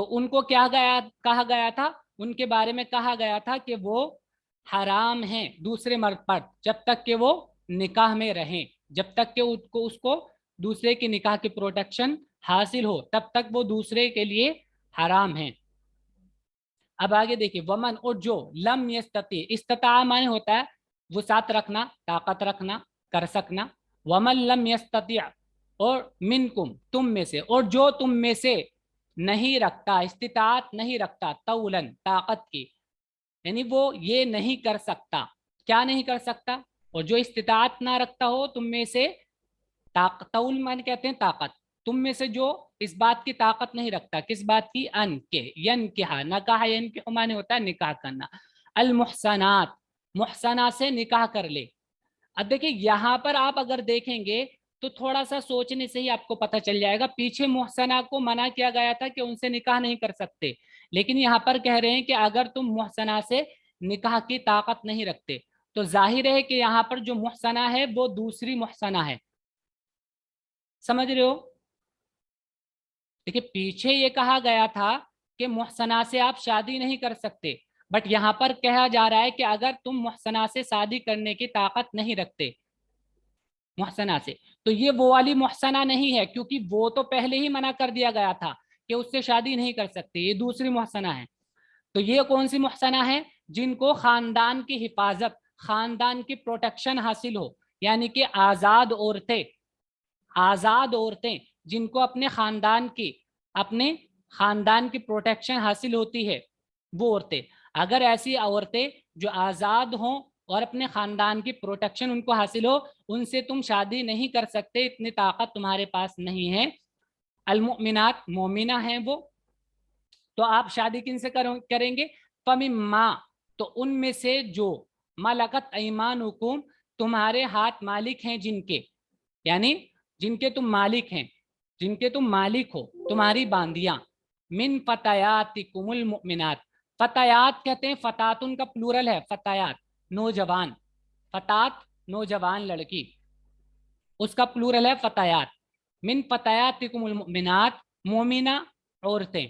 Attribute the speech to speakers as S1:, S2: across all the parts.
S1: تو ان کو کہا گیا تھا, ان کے بارے میں کہا گیا تھا کہ وہ حرام ہیں دوسرے مرد پر جب تک کہ وہ نکاح میں رہیں, جب تک کہ اس کو دوسرے کے نکاح کی پروٹیکشن حاصل ہو تب تک وہ دوسرے کے لیے حرام ہیں. اب آگے دیکھیے, ومن, اور جو لم یستطیع, استطاع معنی ہوتا ہے وسعت رکھنا, طاقت رکھنا, کر سکنا. ومن لم یستطیع, اور منکم, تم میں سے, اور جو تم میں سے نہیں رکھتا, استطاعت نہیں رکھتا, طولن, طاقت کی, یعنی وہ یہ نہیں کر سکتا. کیا نہیں کر سکتا؟ اور جو استطاعت نہ رکھتا ہو تم میں سے, طول معنی کہتے ہیں طاقت, تم میں سے جو اس بات کی طاقت نہیں رکھتا, کس بات کی؟ ان کے, ینکحا, نکاح ینکحو معنی ہوتا ہے نکاح کرنا. المحسنات, محسنات سے نکاح کر لے. اب دیکھیں یہاں پر آپ اگر دیکھیں گے تو تھوڑا سا سوچنے سے ہی آپ کو پتہ چل جائے گا, پیچھے محسنہ کو منع کیا گیا تھا کہ ان سے نکاح نہیں کر سکتے, لیکن یہاں پر کہہ رہے ہیں کہ اگر تم محسنہ سے نکاح کی طاقت نہیں رکھتے, تو ظاہر ہے کہ یہاں پر جو محسنہ ہے وہ دوسری محسنہ ہے. سمجھ رہے ہو؟ دیکھیں پیچھے یہ کہا گیا تھا کہ محسنہ سے آپ شادی نہیں کر سکتے, بٹ یہاں پر کہا جا رہا ہے کہ اگر تم محسنہ سے شادی کرنے کی طاقت نہیں رکھتے, محسنہ سے, تو یہ وہ والی محسنہ نہیں ہے, کیونکہ وہ تو پہلے ہی منع کر دیا گیا تھا کہ اس سے شادی نہیں کر سکتے, یہ دوسری محسنہ ہے. تو یہ کون سی محسنہ ہے؟ جن کو خاندان کی حفاظت, خاندان کی پروٹیکشن حاصل ہو, یعنی کہ آزاد عورتیں, آزاد عورتیں جن کو اپنے خاندان کی پروٹیکشن حاصل ہوتی ہے, وہ عورتیں. اگر ایسی عورتیں جو آزاد ہوں اور اپنے خاندان کی پروٹیکشن ان کو حاصل ہو, ان سے تم شادی نہیں کر سکتے, اتنی طاقت تمہارے پاس نہیں ہے. المؤمنات, مومنہ ہیں وہ, تو آپ شادی کن سے کریں گے؟ فمما, تو ان میں سے جو ملکت ایمانکم, تمہارے ہاتھ مالک ہیں جن کے, یعنی جن کے تم مالک ہیں, جن کے تم مالک ہو, تمہاری باندیاں. من فتیاتکم المؤمنات, فتیات کہتے ہیں, فتاتن کا پلورل ہے فتیات, نوجوان, فتات نوجوان لڑکی, اس کا پلورل ہے فتیات. من فتیاتکم المؤمنات, مومنہ عورتیں,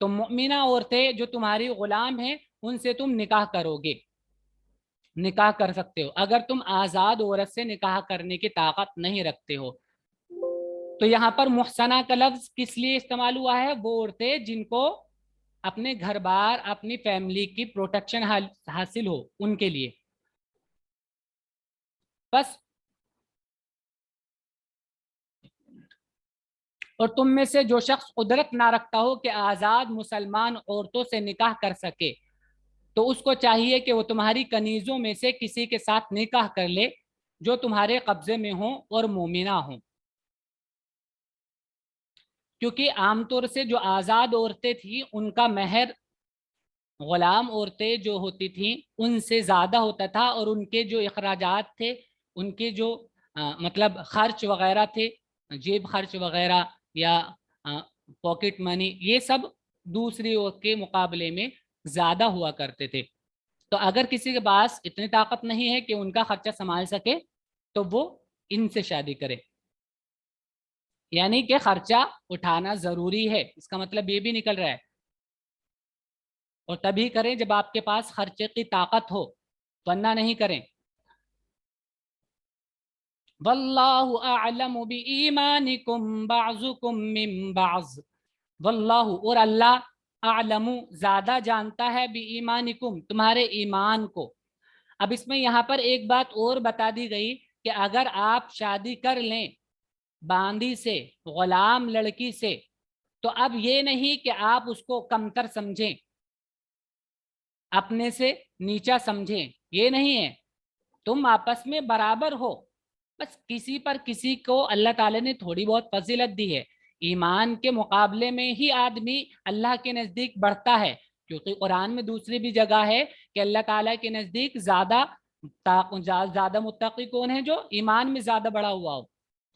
S1: تو مؤمنہ عورتیں جو تمہاری غلام ہیں ان سے تم نکاح کرو گے, نکاح کر سکتے ہو اگر تم آزاد عورت سے نکاح کرنے کی طاقت نہیں رکھتے ہو. تو یہاں پر محسنہ کا لفظ کس لیے استعمال ہوا ہے؟ وہ عورتیں جن کو اپنے گھر بار, اپنی فیملی کی پروٹیکشن حاصل ہو, ان کے لیے. بس, اور تم میں سے جو شخص قدرت نہ رکھتا ہو کہ آزاد مسلمان عورتوں سے نکاح کر سکے, تو اس کو چاہیے کہ وہ تمہاری کنیزوں میں سے کسی کے ساتھ نکاح کر لے جو تمہارے قبضے میں ہوں اور مومنہ ہوں. کیونکہ عام طور سے جو آزاد عورتیں تھیں ان کا مہر غلام عورتیں جو ہوتی تھیں ان سے زیادہ ہوتا تھا, اور ان کے جو اخراجات تھے, ان کے جو مطلب خرچ وغیرہ تھے, جیب خرچ وغیرہ یا پاکٹ منی, یہ سب دوسری کے مقابلے میں زیادہ ہوا کرتے تھے. تو اگر کسی کے پاس اتنی طاقت نہیں ہے کہ ان کا خرچہ سنبھال سکے تو وہ ان سے شادی کرے, یعنی کہ خرچہ اٹھانا ضروری ہے, اس کا مطلب یہ بھی نکل رہا ہے. اور تبھی کریں جب آپ کے پاس خرچے کی طاقت ہو, ورنہ نہیں کریں. واللہ اعلم بایمانکم بعضکم من بعض, واللہ, اور اللہ, اعلم, زیادہ جانتا ہے, بایمانکم, تمہارے ایمان کو. اب اس میں یہاں پر ایک بات اور بتا دی گئی کہ اگر آپ شادی کر لیں باندی سے, غلام لڑکی سے, تو اب یہ نہیں کہ آپ اس کو کمتر سمجھیں, اپنے سے نیچا سمجھیں, یہ نہیں ہے. تم آپس میں برابر ہو, بس کسی پر کسی کو اللہ تعالیٰ نے تھوڑی بہت فضیلت دی ہے. ایمان کے مقابلے میں ہی آدمی اللہ کے نزدیک بڑھتا ہے, کیونکہ قرآن میں دوسری بھی جگہ ہے کہ اللہ تعالیٰ کے نزدیک زیادہ متقی کون ہے؟ جو ایمان میں زیادہ بڑا ہوا ہو,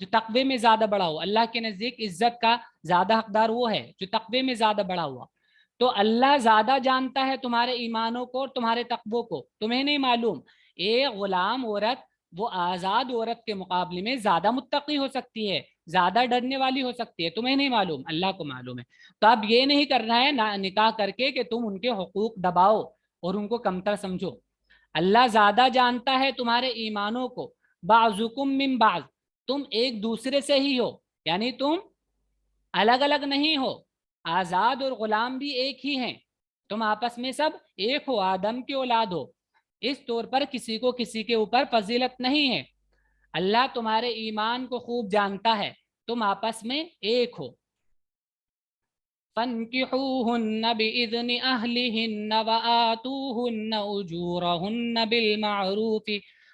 S1: جو تقوی میں زیادہ بڑا ہو. اللہ کے نزدیک عزت کا زیادہ حقدار وہ ہے جو تقوی میں زیادہ بڑا ہوا. تو اللہ زیادہ جانتا ہے تمہارے ایمانوں کو اور تمہارے تقوی کو, تمہیں نہیں معلوم. ایک غلام عورت وہ آزاد عورت کے مقابلے میں زیادہ متقی ہو سکتی ہے, زیادہ ڈرنے والی ہو سکتی ہے، تمہیں نہیں معلوم، اللہ کو معلوم ہے۔ تو اب یہ نہیں کرنا ہے نکاح کر کے کہ تم ان کے حقوق دباؤ اور ان کو کمتر سمجھو۔ اللہ زیادہ جانتا ہے تمہارے ایمانوں کو۔ بعضکم من بعض، تم ایک دوسرے سے ہی ہو، یعنی تم الگ الگ نہیں ہو، آزاد اور غلام بھی ایک ہی ہیں، تم آپس میں سب ایک ہو، آدم کی اولاد ہو۔ اس طور پر کسی کو کسی کے اوپر فضیلت نہیں ہے۔ اللہ تمہارے ایمان کو خوب جانتا ہے، تم آپس میں ایک ہو۔ فَانْكِحُوهُنَّ بِإِذْنِ أَهْلِهِنَّ وَآتُوهُنَّ أُجُورَهُنَّ بِالْمَعْرُوفِ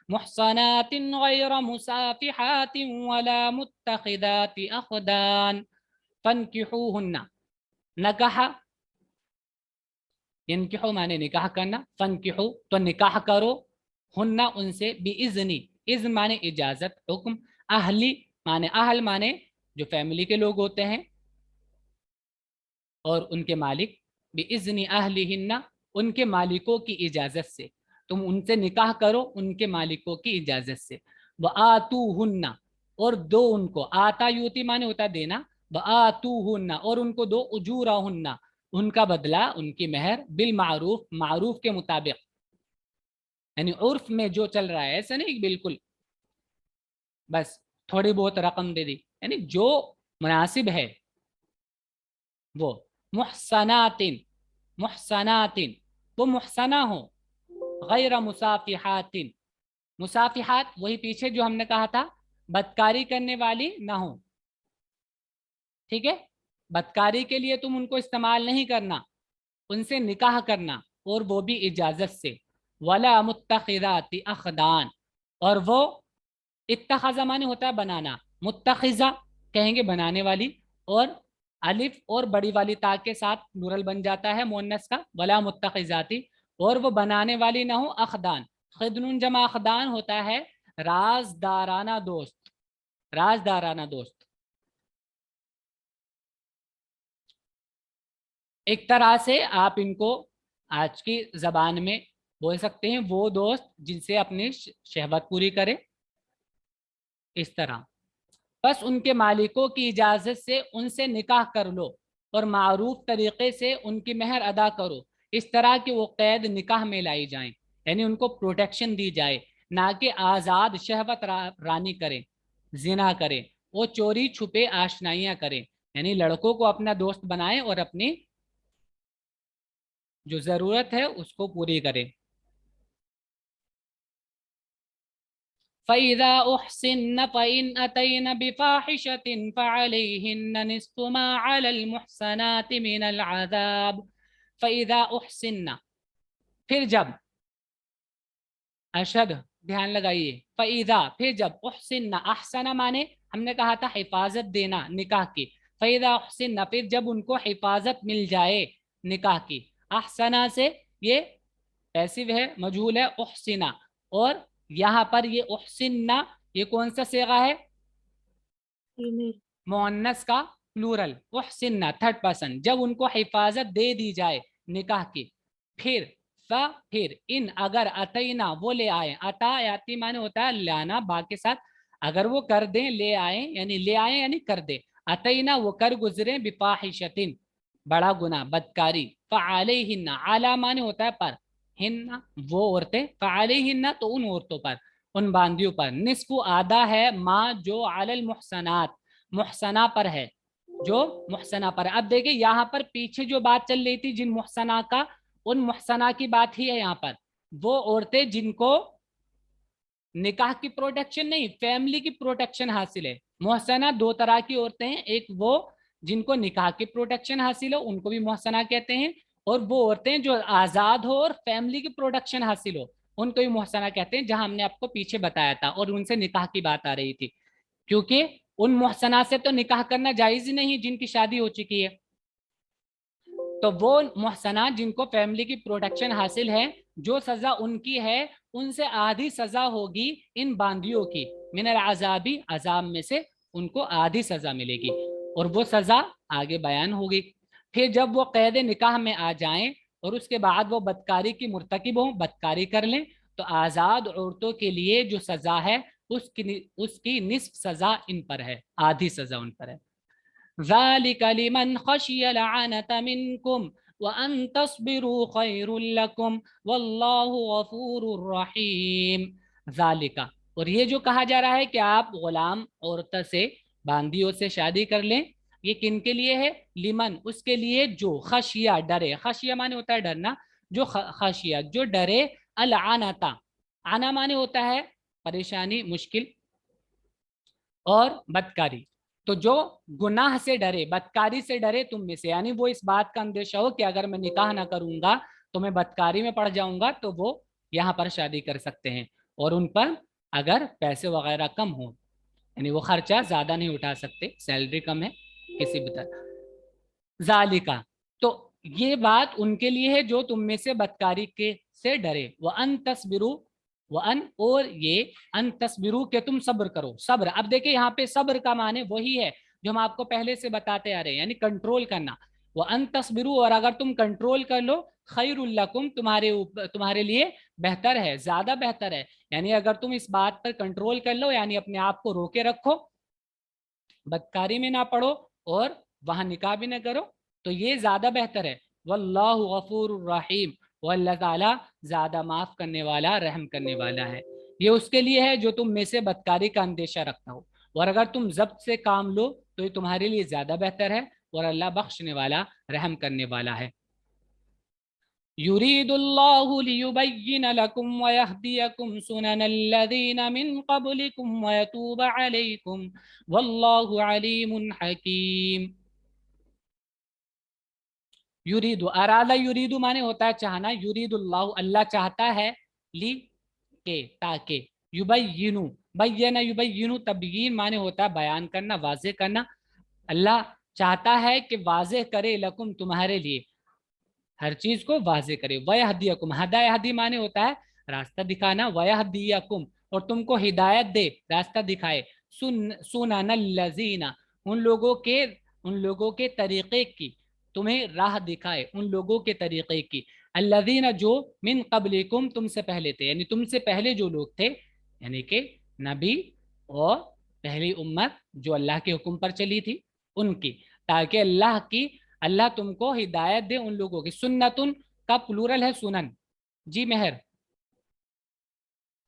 S1: مُحْصَنَاتٍ غَيْرَ مُسَافِحَاتٍ وَلَا مُتَّخِذَاتِ أَخْدَانٍ۔ فَانْكِحُوهُنَّ، نکاح، ینکحو مانے نکاح کرنا، فنکحو تو نکاح کرو، ہننا ان سے، بِإِذْنِ، اذن مانے اجازت، حکم، اہلی مانے اہل مانے جو فیملی کے لوگ ہوتے ہیں اور ان کے مالک، بِإِذْنِ أَهْلِهِنَّ ان کے مالکوں کی اجازت سے، تم ان سے نکاح کرو ان کے مالکوں کی اجازت سے۔ وَآتُوهُنَّ اور دو ان کو، آتا یوتی مانے ہوتا دینا، وَآتُوهُنَّ اور ان کو دو، اجورہن ان کا بدلہ، ان کی مہر، بالمعروف معروف کے مطابق، یعنی عرف میں جو چل رہا ہے، ایسا نہیں بالکل بس تھوڑی بہت رقم دے دی، یعنی جو مناسب ہے وہ۔ محسنات، محسنات وہ محسنہ ہو، غیر مصافحات، مصافحات وہی پیچھے جو ہم نے کہا تھا بدکاری کرنے والی نہ ہو، ٹھیک ہے، بدکاری کے لیے تم ان کو استعمال نہیں کرنا، ان سے نکاح کرنا اور وہ بھی اجازت سے۔ ولا متخذات اخدان اور وہ اتخذ مانے ہوتا ہے بنانا، متخذہ کہیں گے بنانے والی، اور الف اور بڑی والی تا کے ساتھ نورل بن جاتا ہے مؤنث کا، ولا متخذاتی اور وہ بنانے والی نہ ہو، اخدان، خدن جمع اخدان ہوتا ہے رازدارانہ دوست، رازدارانہ دوست، ایک طرح سے آپ ان کو آج کی زبان میں بول سکتے ہیں وہ دوست جن سے اپنی شہوت پوری کرے، اس طرح۔ بس ان کے مالکوں کی اجازت سے ان سے نکاح کر لو اور معروف طریقے سے ان کی مہر ادا کرو، اس طرح کہ وہ قید نکاح میں لائی جائیں، یعنی ان کو پروٹیکشن دی جائے، نہ کہ آزاد شہوت رانی کریں، زنا کریں، وہ چوری چھپے آشنائیاں کریں، یعنی لڑکوں کو اپنا دوست بنائیں اور اپنی جو ضرورت ہے اس کو پوری کریں۔ فَإِذَا أُحْصِنَّ فَإِنْ أَتَيْنَ بِفَاحِشَةٍ فَعَلَيْهِنَّ نِصْفُ مَا عَلَى الْمُحْصَنَاتِ مِنَ الْعَذَابِ۔ فَإِذَا أُحْصِنَّ پھر جب، اشد دھیان لگائیے، فَإِذَا پھر جب، احسن احسن مانے ہم نے کہا تھا حفاظت دینا نکاح کی، فَإِذَا احسن پھر جب ان کو حفاظت مل جائے نکاح کی، احسنا سے یہ پیسو ہے، مجہول ہے، احسنا، اور یہاں پر یہ احسننا یہ کون سا صیغہ ہے؟ مؤنث کا پلورل، احسننا تھرڈ پرسن، جب ان کو حفاظت دے دی جائے نکاح کی، پھر پھر ان اگر اتینا وہ لے آئے، اتا آتی معنی ہوتا ہے لانا با کے ساتھ، اگر وہ کر دیں لے آئیں یعنی کر دیں، اتینا وہ کر گزریں، بفاحشتن بڑا گناہ بدکاری، فعلیہن علی معنی ہوتا ہے پر، ہن وہ عورتیں، فعلیہن تو ان عورتوں پر، ان باندیوں پر، نصف آدھا ہے ماں جو علی المحسنات محسنہ پر ہے، جو محسنہ پر۔ اب دیکھیں یہاں پر پیچھے جو بات چل رہی تھی جن محسنہ کا، ان محسنہ کی بات ہی ہے یہاں پر، وہ عورتیں جن کو نکاح کی پروٹیکشن نہیں فیملی کی پروٹیکشن حاصل ہے۔ محسنہ دو طرح کی عورتیں ہیں، ایک وہ جن کو نکاح کی پروٹیکشن حاصل ہو ان کو بھی محسنہ کہتے ہیں، اور وہ عورتیں جو آزاد ہو اور فیملی کی پروٹیکشن حاصل ہو ان کو بھی محسنہ کہتے ہیں، جہاں ہم نے آپ کو پیچھے بتایا تھا، اور ان سے نکاح کی بات آ رہی تھی، کیونکہ ان محسنہ سے تو نکاح کرنا جائز ہی نہیں جن کی شادی ہو چکی ہے، تو وہ محسنہ جن کو فیملی کی پروٹیکشن حاصل ہے، جو سزا ان کی ہے ان سے آدھی سزا ہوگی ان باندیوں کی، من العذابی عذاب میں سے ان کو آدھی سزا ملے گی، اور وہ سزا آگے بیان ہوگی۔ پھر جب وہ قید نکاح میں آ جائیں اور اس کے بعد وہ بدکاری کی مرتکب ہوں، بدکاری کر لیں، تو آزاد عورتوں کے لیے جو سزا ہے اس کی نصف سزا ان پر ہے، آدھی سزا ان پر ہے۔ ذَلِكَ لِمَنْ خَشِيَ الْعَنَتَ مِنْكُمْ وَأَنْ تَصْبِرُوا خَيْرٌ لَكُمْ وَاللَّهُ غَفُورٌ رَحِيمٌ۔ ذَلِكَ، اور یہ جو کہا جا رہا ہے کہ آپ غلام عورتوں سے، باندیوں سے شادی کر لیں، یہ کن کے لیے ہے؟ لمن، اس کے لیے جو خشیہ ڈرے، خشیہ مانے ہوتا ہے ڈرنا، جو خشیہ جو ڈرے، العنتا، عنا مانے ہوتا ہے پریشانی، مشکل اور بدکاری، تو جو گناہ سے ڈرے، بدکاری سے ڈرے تم میں سے، یعنی وہ اس بات کا اندیشہ ہو کہ اگر میں نکاح نہ کروں گا تو میں بدکاری میں پڑ جاؤں گا، تو وہ یہاں پر شادی کر سکتے ہیں، اور ان پر اگر پیسے وغیرہ کم ہوں، یعنی وہ خرچہ زیادہ نہیں اٹھا سکتے، سیلری کم ہے کسی بھی طرح، ذالکا، تو یہ بات ان کے لیے ہے جو تم میں سے بدکاری کے سے ڈرے، وَأَن تَصْبِرُوا، وَأَن، اور یہ ان تصبروا کہ تم صبر کرو، صبر، اب دیکھیں یہاں پہ صبر کا معنی وہی ہے جو ہم آپ کو پہلے سے بتاتے آ رہے ہیں، یعنی کنٹرول کرنا، وَأَن تَصْبِرُوا، اور اگر تم کنٹرول کر لو، خیر لکم، تمہارے لیے بہتر ہے، زیادہ بہتر ہے، یعنی اگر تم اس بات پر کنٹرول کر لو، یعنی اپنے آپ کو روکے رکھو، بدکاری میں نہ پڑو اور وہاں نکاح بھی نہ کرو، تو یہ زیادہ بہتر ہے، واللہ غفور الرحیم، وہ اللہ تعالیٰ زیادہ معاف کرنے والا، رحم کرنے والا ہے، یہ اس کے لیے ہے جو تم میں سے بدکاری کا اندیشہ رکھتا ہو، اور اگر تم ضبط سے کام لو تو یہ تمہارے لیے زیادہ بہتر ہے، اور اللہ بخشنے والا، رحم کرنے والا ہے۔ يريد الله ليبين لكم ويهديكم سنن الذين من قبلكم ويتوب عليكم والله عليم حكيم۔ یرید، ارادہ یرید مانے ہوتا ہے چاہنا، یرید اللہ، اللہ چاہتا ہے، لی کے، تاکہ، یبینو، بینا یبینو، تبیین مانے ہوتا ہے بیان کرنا، واضح کرنا، اللہ چاہتا ہے کہ واضح کرے، لکم، تمہارے لیے، ہر چیز کو واضح کرے، وَيَهْدِيَكُمْ، ہدا یہدی مانے ہوتا ہے راستہ دکھانا، وَيَهْدِيَكُمْ، اور تم کو ہدایت دے، راستہ دکھائے، سُنَنَ الَّذِينَ، ان لوگوں کے طریقے کی، تمہیں راہ دکھائے ان لوگوں کے طریقے کی، الذین، جو، من قبلکم، تم سے پہلے تھے، یعنی تم سے پہلے جو لوگ تھے، یعنی کہ نبی اور پہلی امت جو اللہ کے حکم پر چلی تھی ان کی، تاکہ اللہ تم کو ہدایت دے ان لوگوں کی۔ سنتن کا پلورل ہے سنن، جی مہر۔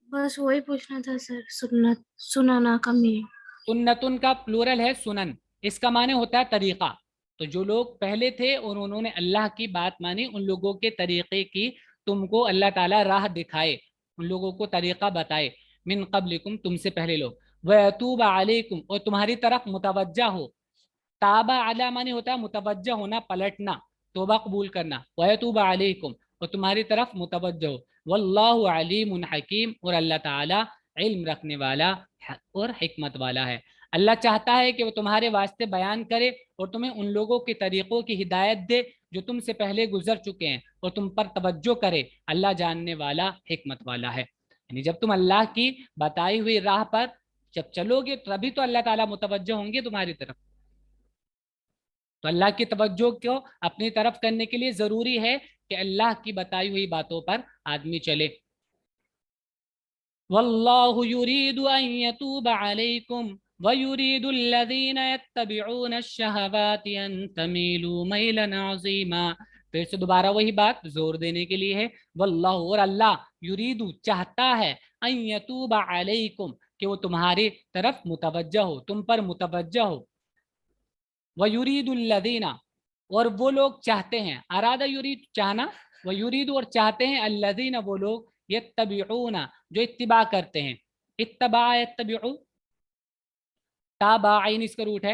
S2: بس وہی پوچھنا تھا سر، سنت، سنانا کا میننگ۔
S1: سنتن کا پلورل ہے سنن، اس کا معنی ہوتا ہے طریقہ، تو جو لوگ پہلے تھے اور انہوں نے اللہ کی بات مانی، ان لوگوں کے طریقے کی تم کو اللہ تعالیٰ راہ دکھائے، ان لوگوں کو طریقہ بتائے، من قبلکم، تم سے پہلے لوگ، وَيَتُوبَ عَلَيْكُمْ، اور تمہاری طرف متوجہ ہو، تابہ علی معنی ہوتا ہے متوجہ ہونا، پلٹنا، توبہ قبول کرنا، وَيَتُوبَ عَلَيْكُمْ، اور تمہاری طرف متوجہ ہو، واللہ علیم حکیم، اور اللہ تعالیٰ علم رکھنے والا اور حکمت والا ہے۔ اللہ چاہتا ہے کہ وہ تمہارے واسطے بیان کرے اور تمہیں ان لوگوں کے طریقوں کی ہدایت دے جو تم سے پہلے گزر چکے ہیں، اور تم پر توجہ کرے، اللہ جاننے والا، حکمت والا ہے، یعنی جب تم اللہ کی بتائی ہوئی راہ پر جب چلو گے تبھی تو اللہ تعالیٰ متوجہ ہوں گے تمہاری طرف، تو اللہ کی توجہ کو اپنی طرف کرنے کے لیے ضروری ہے کہ اللہ کی بتائی ہوئی باتوں پر آدمی چلے۔ واللہ یرید ان یتوب علیکم ویرید الذین یتبعون الشہوات ان تمیلوا میلا عظیما، پھر سے دوبارہ وہی بات زور دینے کے لیے ہے، واللہ، اور اللہ، یرید، چاہتا ہے، ان یتوب علیکم، کہ وہ تمہاری طرف متوجہ ہو، تم پر متوجہ ہو، وَيُرِيدُ الَّذِينَ، اور وہ لوگ چاہتے ہیں، ارادہ یرید چاہنا، وَيُرِيدُ اور چاہتے ہیں، الَّذِينَ وہ لوگ، یتبعون جو اتباع کرتے ہیں، اتباع یتبعو، تابعین اس کا روٹ ہے،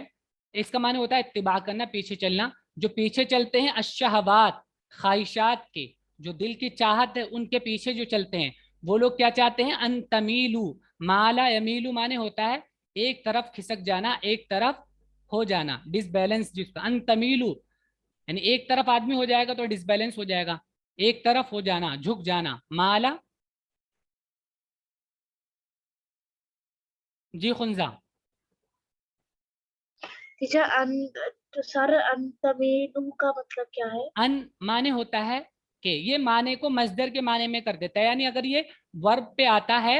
S1: اس کا معنی ہوتا ہے اتباع کرنا، پیچھے چلنا، جو پیچھے چلتے ہیں، الشہوات، خواہشات کے، جو دل کی چاہت ہے ان کے پیچھے جو چلتے ہیں، وہ لوگ کیا چاہتے ہیں، ان تمیلو، مالا یمیلو معنی ہوتا ہے ایک طرف کھسک جانا، ایک طرف ہو جانا، ڈس بیلنس، جس کا ان تمیلو، یعنی ایک طرف آدمی ہو جائے گا تو ڈس بیلنس ہو جائے گا، ایک طرف ہو جانا، جھک جانا، مالا، جی خنزہ۔
S2: سر، انتمینو کا مطلب کیا ہے؟
S1: ان معنی ہوتا ہے کہ، یہ معنی کو مصدر کے معنی میں کر دیتا ہے، یعنی اگر یہ ورب پہ آتا ہے